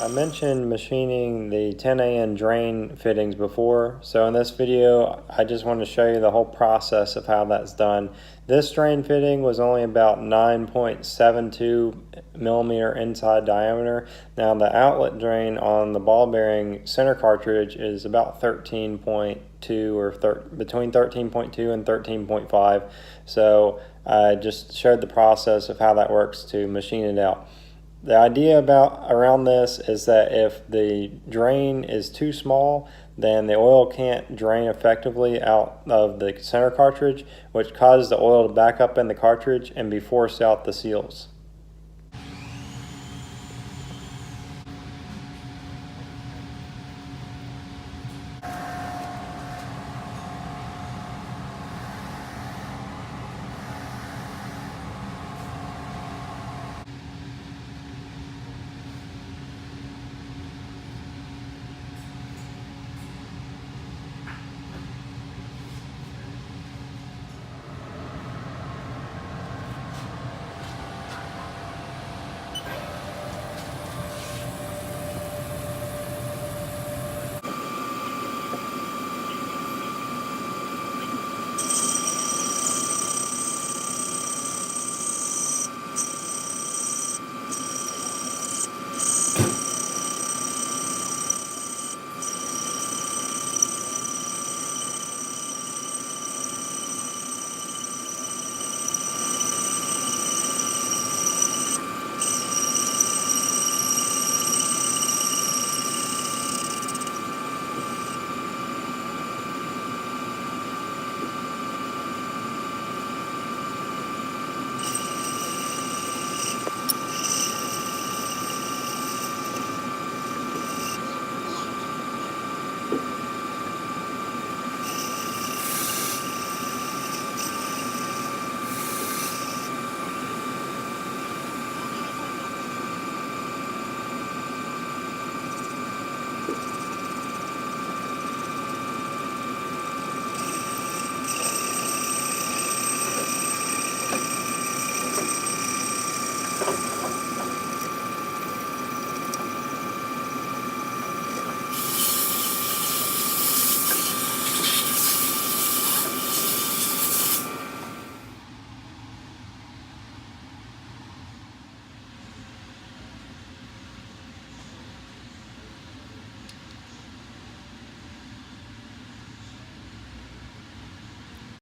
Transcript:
I mentioned machining the 10AN drain fittings before, so in this video I just want to show you the whole process of how that's done. This drain fitting was only about 9.72 millimeter inside diameter. Now the outlet drain on the ball bearing center cartridge is about 13.2 or between 13.2 and 13.5. So I just showed the process of how that works to machine it out. The idea around this is that if the drain is too small, then the oil can't drain effectively out of the center cartridge, which causes the oil to back up in the cartridge and be forced out the seals.